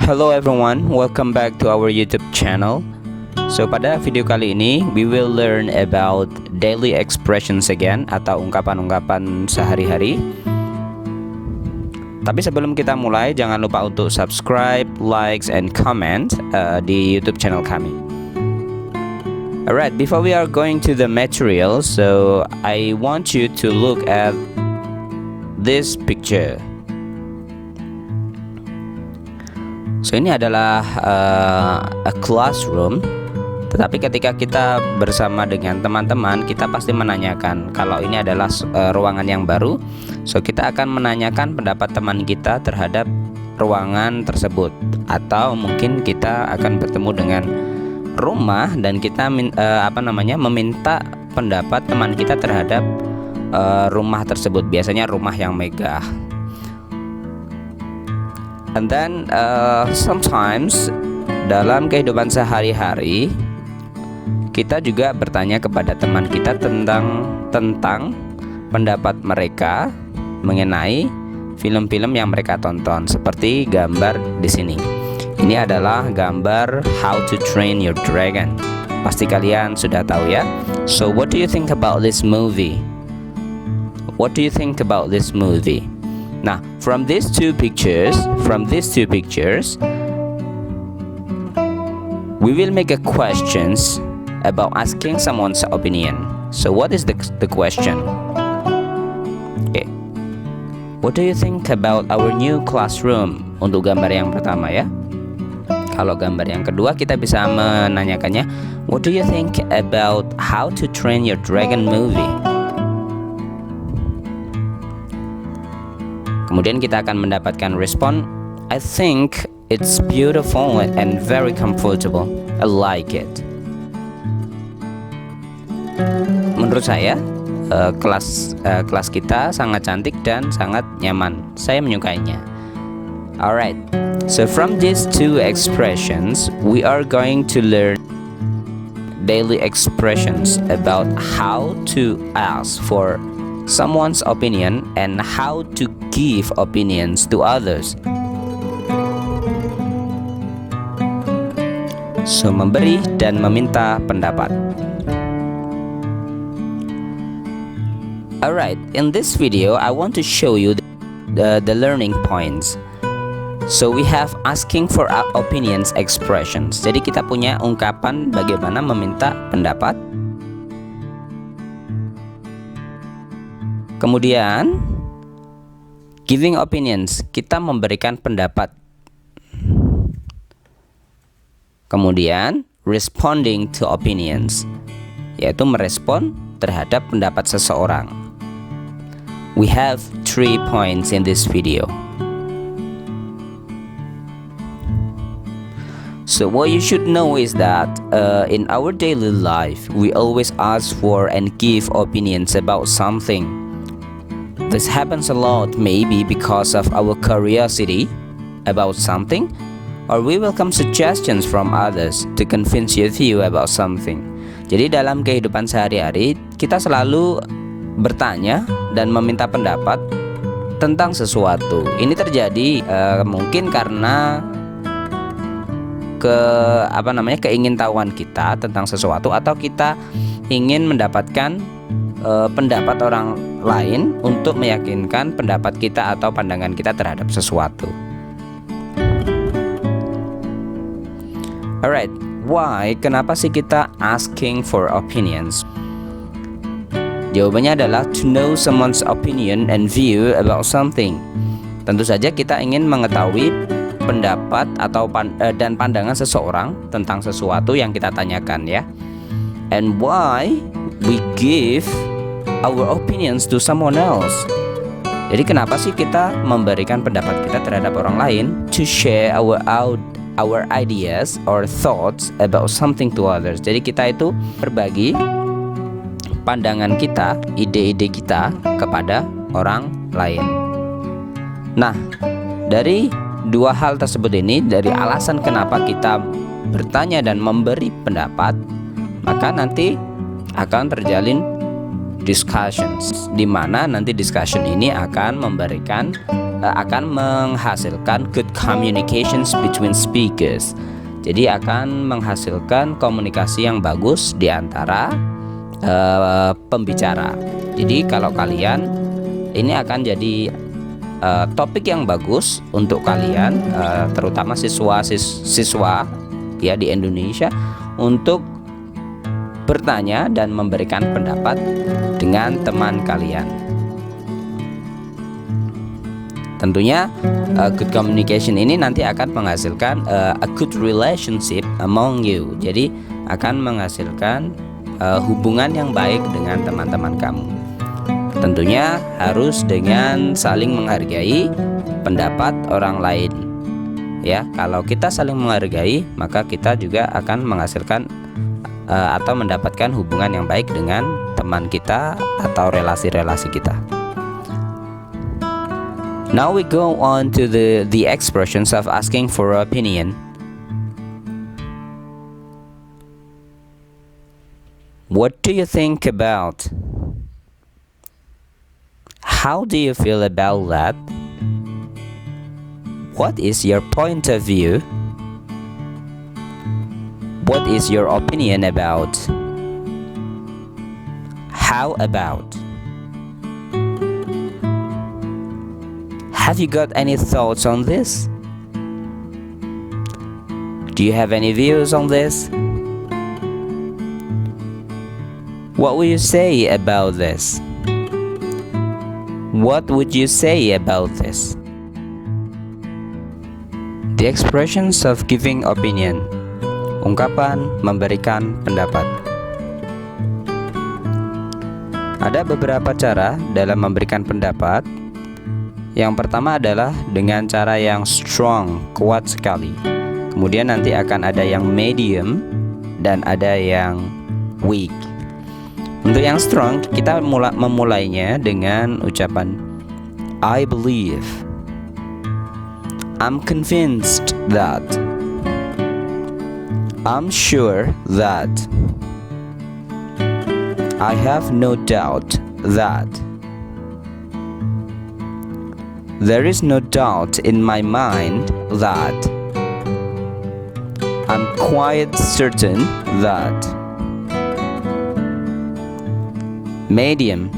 Hello everyone, welcome back to our YouTube channel. So pada video kali ini we will learn about daily expressions again, atau ungkapan-ungkapan sehari-hari. Tapi sebelum kita mulai, jangan lupa untuk subscribe, likes, and comment di YouTube channel kami. Alright, before we are going to the material, so I want you to look at this picture. So ini adalah a classroom. Tetapi ketika kita bersama dengan teman-teman, kita pasti menanyakan kalau ini adalah ruangan yang baru. So kita akan menanyakan pendapat teman kita terhadap ruangan tersebut. Atau mungkin kita akan bertemu dengan rumah dan kita meminta pendapat teman kita terhadap rumah tersebut. Biasanya rumah yang megah. And then sometimes dalam kehidupan sehari-hari kita juga bertanya kepada teman kita tentang pendapat mereka mengenai film-film yang mereka tonton, seperti gambar di sini. Ini adalah gambar How to Train Your Dragon. Pasti kalian sudah tahu ya. So what do you think about this movie? What do you think about this movie? Nah, from these two pictures, we will make a questions about asking someone's opinion. So, what is the question? Okay. What do you think about our new classroom? Untuk gambar yang pertama ya. Kalau gambar yang kedua kita bisa menanyakannya, what do you think about How to Train Your Dragon movie? Kemudian kita akan mendapatkan respon, I think it's beautiful and very comfortable. I like it. Menurut saya kelas kita sangat cantik dan sangat nyaman. Saya menyukainya. Alright. So from these two expressions, we are going to learn daily expressions about how to ask for someone's opinion and how to give opinions to others. So, memberi dan meminta pendapat. Alright, in this video I want to show you the learning points. So we have asking for opinions expressions. Jadi kita punya ungkapan bagaimana meminta pendapat. Kemudian giving opinions, kita memberikan pendapat. Kemudian responding to opinions, yaitu merespon terhadap pendapat seseorang. We have 3 points in this video. So what you should know is that in our daily life we always ask for and give opinions about something. This happens a lot, maybe because of our curiosity about something, or we welcome suggestions from others to convince your view about something. Jadi dalam kehidupan sehari-hari kita selalu bertanya dan meminta pendapat tentang sesuatu. Ini terjadi mungkin karena keingintahuan kita tentang sesuatu, atau kita ingin mendapatkan pendapat orang lain untuk meyakinkan pendapat kita atau pandangan kita terhadap sesuatu. Alright, why? Kenapa sih kita asking for opinions? Jawabannya adalah to know someone's opinion and view about something. Tentu saja kita ingin mengetahui pendapat atau dan pandangan seseorang tentang sesuatu yang kita tanyakan ya. And why we give our opinions to someone else. Jadi kenapa sih kita memberikan pendapat kita terhadap orang lain? To share our ideas or thoughts about something to others. Jadi kita itu berbagi pandangan kita, ide-ide kita kepada orang lain. Nah, dari dua hal tersebut ini, dari alasan kenapa kita bertanya dan memberi pendapat, maka nanti akan terjalin discussions, di mana nanti discussion ini akan memberikan akan menghasilkan good communications between speakers. Jadi akan menghasilkan komunikasi yang bagus di antara pembicara. Jadi kalau kalian, ini akan jadi topik yang bagus untuk kalian, terutama siswa ya di Indonesia, untuk bertanya dan memberikan pendapat dengan teman kalian. Tentunya good communication ini nanti akan menghasilkan a good relationship among you. Jadi akan menghasilkan hubungan yang baik dengan teman-teman kamu. Tentunya harus dengan saling menghargai pendapat orang lain. Ya, kalau kita saling menghargai, maka kita juga akan menghasilkan atau mendapatkan hubungan yang baik dengan teman kita atau relasi-relasi kita. Now we go on to the expressions of asking for opinion. What do you think about? How do you feel about that? What is your point of view? What is your opinion about? How about? Have you got any thoughts on this? Do you have any views on this? What will you say about this? What would you say about this? The expressions of giving opinion. Ungkapan memberikan pendapat. Ada beberapa cara dalam memberikan pendapat. Yang pertama adalah dengan cara yang strong, kuat sekali. Kemudian nanti akan ada yang medium dan ada yang weak. Untuk yang strong, kita memulainya dengan ucapan I believe, I'm convinced that, I'm sure that, I have no doubt that, there is no doubt in my mind that, I'm quite certain that. Medium.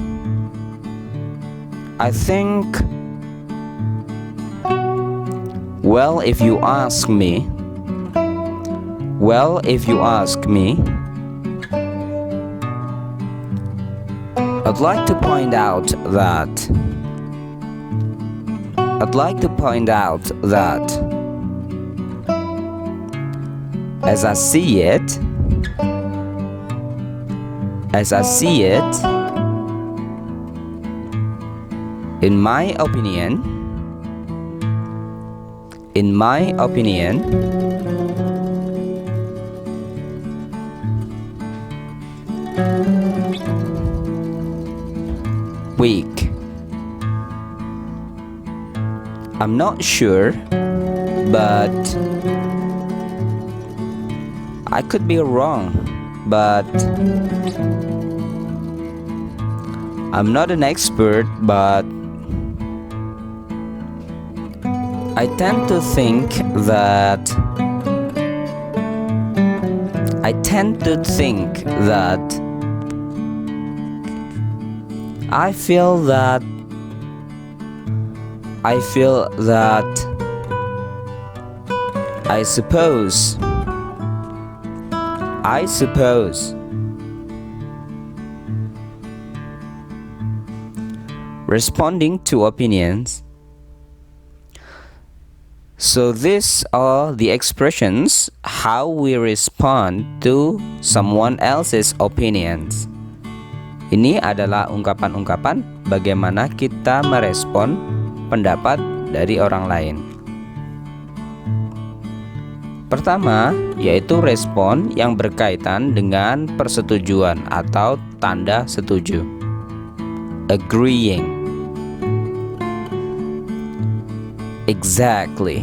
I think, well, if you ask me, well, if you ask me, I'd like to point out that, I'd like to point out that, as I see it, as I see it, in my opinion, weak. I'm not sure, but I could be wrong, but I'm not an expert, but I tend to think that I feel that I suppose responding to opinions. So these are the expressions how we respond to someone else's opinions. Ini adalah ungkapan-ungkapan bagaimana kita merespon pendapat dari orang lain. Pertama, yaitu respon yang berkaitan dengan persetujuan atau tanda setuju. Agreeing. Exactly.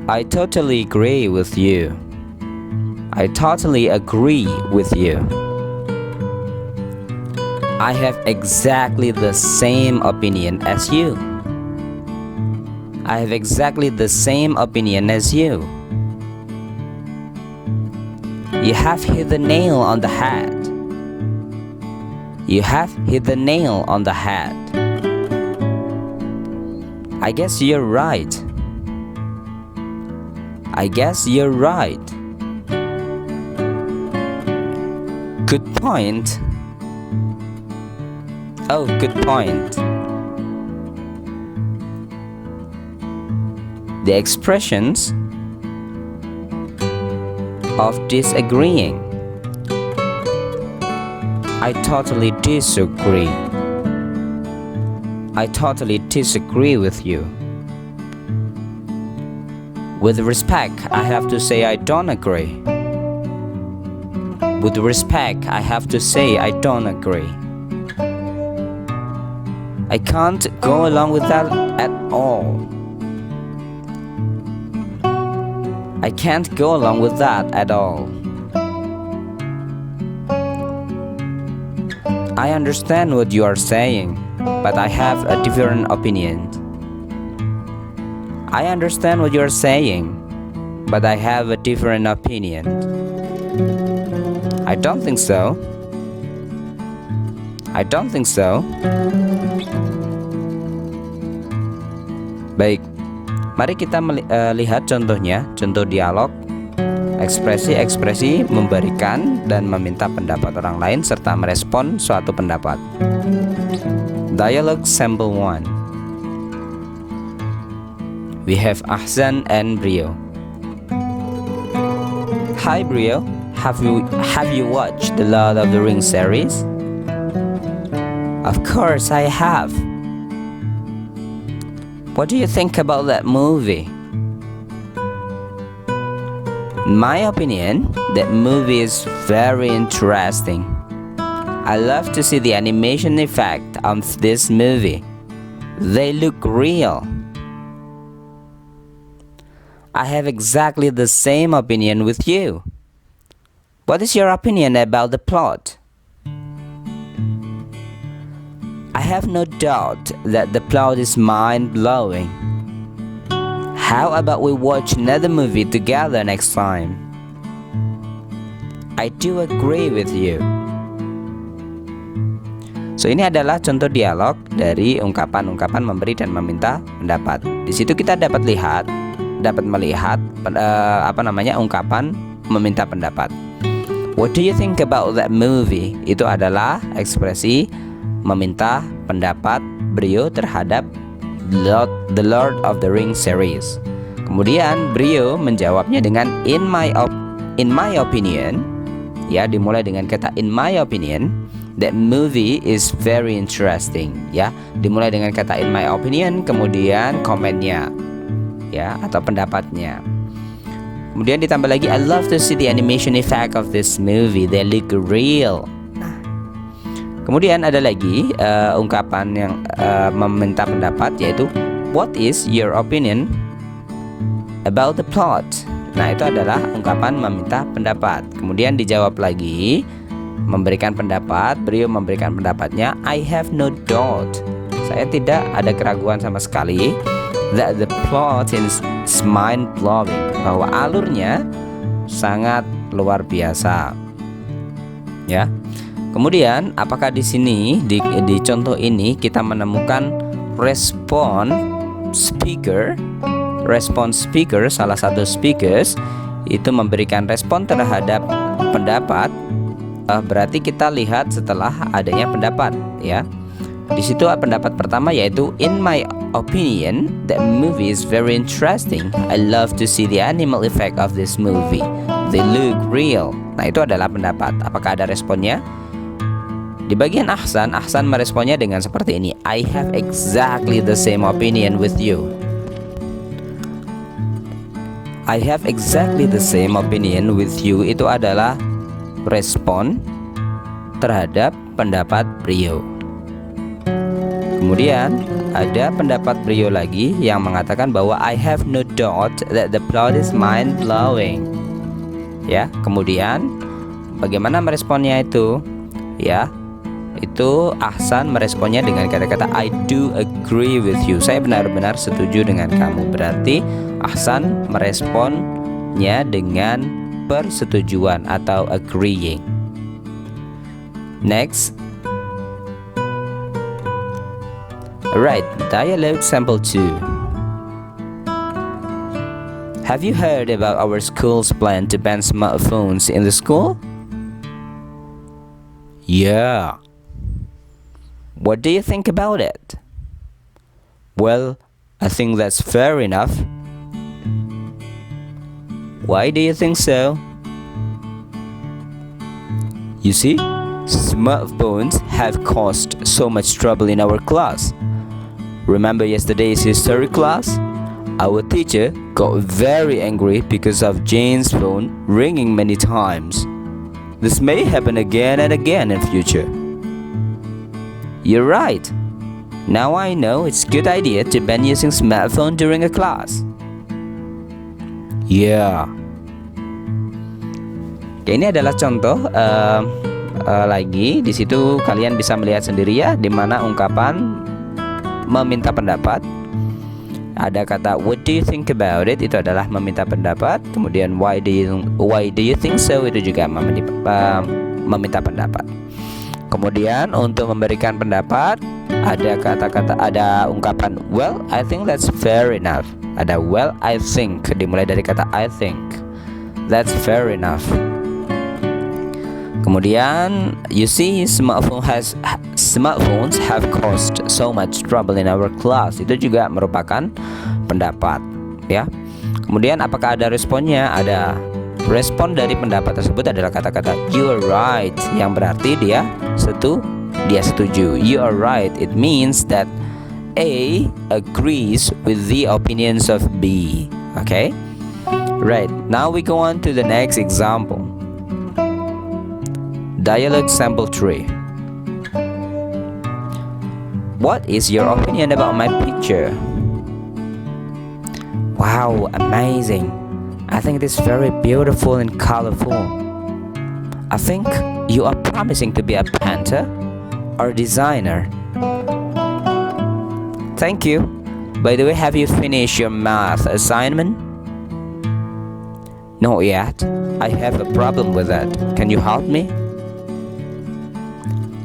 I totally agree with you. I totally agree with you. I have exactly the same opinion as you. I have exactly the same opinion as you. You have hit the nail on the head. You have hit the nail on the head. I guess you're right. I guess you're right. Good point. Oh, good point. The expressions of disagreeing. I totally disagree. I totally disagree with you. With respect, I have to say I don't agree. With respect, I have to say I don't agree. I can't go along with that at all. I can't go along with that at all. I understand what you are saying, but I have a different opinion. I understand what you are saying, but I have a different opinion. I don't think so. I don't think so. Baik, mari kita lihat contohnya, contoh dialog, ekspresi-ekspresi memberikan dan meminta pendapat orang lain serta merespon suatu pendapat. Dialogue sample 1. We have Ahsan and Brio. Hi Brio, have you watched the Lord of the Rings series? Of course I have. What do you think about that movie? In my opinion, that movie is very interesting. I love to see the animation effect of this movie. They look real. I have exactly the same opinion with you. What is your opinion about the plot? I have no doubt that the plot is mind-blowing. How about we watch another movie together next time? I do agree with you. So ini adalah contoh dialog dari ungkapan-ungkapan memberi dan meminta pendapat. Di situ kita dapat melihat ungkapan meminta pendapat. What do you think about that movie? Itu adalah ekspresi meminta pendapat Brio terhadap The Lord of the Rings series. Kemudian Brio menjawabnya dengan in my opinion, ya, dimulai dengan kata in my opinion. That movie is very interesting, ya, dimulai dengan kata in my opinion, kemudian komennya, ya, atau pendapatnya. Kemudian ditambah lagi I love to see the animation effect of this movie. They look real. Kemudian ada lagi ungkapan yang meminta pendapat, yaitu what is your opinion about the plot? Nah, itu adalah ungkapan meminta pendapat. Kemudian dijawab lagi, memberikan pendapat, Brio memberikan pendapatnya, I have no doubt, saya tidak ada keraguan sama sekali, that the plot is mind-blowing, bahwa alurnya sangat luar biasa. Ya. Kemudian, apakah di sini di contoh ini kita menemukan respon speaker, salah satu speakers itu memberikan respon terhadap pendapat. Berarti kita lihat setelah adanya pendapat, ya. Di situ pendapat pertama yaitu in my opinion, the movie is very interesting. I love to see the animal effect of this movie. They look real. Nah, itu adalah pendapat. Apakah ada responnya? Di bagian Ahsan meresponnya dengan seperti ini. I have exactly the same opinion with you. I have exactly the same opinion with you itu adalah respon terhadap pendapat Brio. Kemudian ada pendapat Brio lagi yang mengatakan bahwa I have no doubt that the plot is mind-blowing. Ya, kemudian bagaimana meresponnya itu? Ya, itu Ahsan meresponnya dengan kata-kata I do agree with you. Saya benar-benar setuju dengan kamu. Berarti Ahsan meresponnya dengan persetujuan atau agreeing. Next. Alright, dialogue sample 2. Have you heard about our school's plan to ban smartphones in the school? Yeah. What do you think about it? Well, I think that's fair enough. Why do you think so? You see, smartphones have caused so much trouble in our class. Remember yesterday's history class? Our teacher got very angry because of Jane's phone ringing many times. This may happen again and again in future. You're right. Now I know it's a good idea to ban using smartphone during a class. Yeah. Oke, ini adalah contoh lagi. Di situ kalian bisa melihat sendiri ya, di mana ungkapan meminta pendapat. Ada kata what do you think about it, itu adalah meminta pendapat. Kemudian why do you think so, itu juga meminta pendapat. Kemudian untuk memberikan pendapat ada kata-kata, ada ungkapan well I think that's fair enough. Ada well I think, dimulai dari kata I think. That's fair enough. Kemudian you see smartphones have caused so much trouble in our class. Itu juga merupakan pendapat, ya. Kemudian apakah ada responnya? Ada. Respon dari pendapat tersebut adalah kata-kata you are right, yang berarti dia setuju. You are right. It means that A agrees with the opinions of B. Okay? Right. Now we go on to the next example. Dialogue sample 3. What is your opinion about my picture? Wow, amazing. I think it is very beautiful and colorful. I think you are promising to be a painter or designer. Thank you. By the way, have you finished your math assignment? Not yet. I have a problem with that. Can you help me?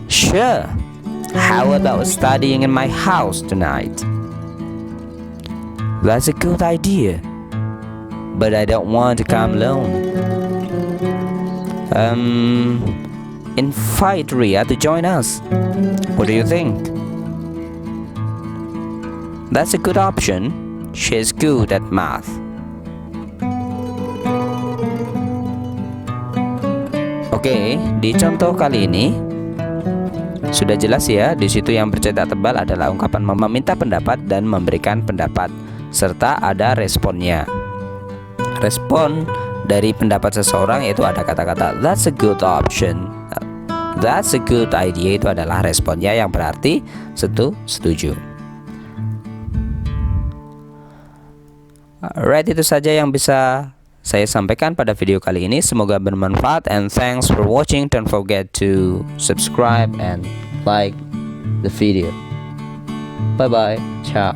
Sure. How about studying in my house tonight? That's a good idea. But I don't want to come alone. Invite Ria to join us. What do you think? That's a good option. She's good at math. Oke, di contoh kali ini sudah jelas ya, di situ yang bercetak tebal adalah ungkapan meminta pendapat dan memberikan pendapat serta ada responnya. Respon dari pendapat seseorang yaitu ada kata-kata that's a good option, that's a good idea, itu adalah responnya yang berarti setuju. Alright, itu saja yang bisa saya sampaikan pada video kali ini. Semoga bermanfaat and thanks for watching. Don't forget to subscribe and like the video. Bye bye. Ciao.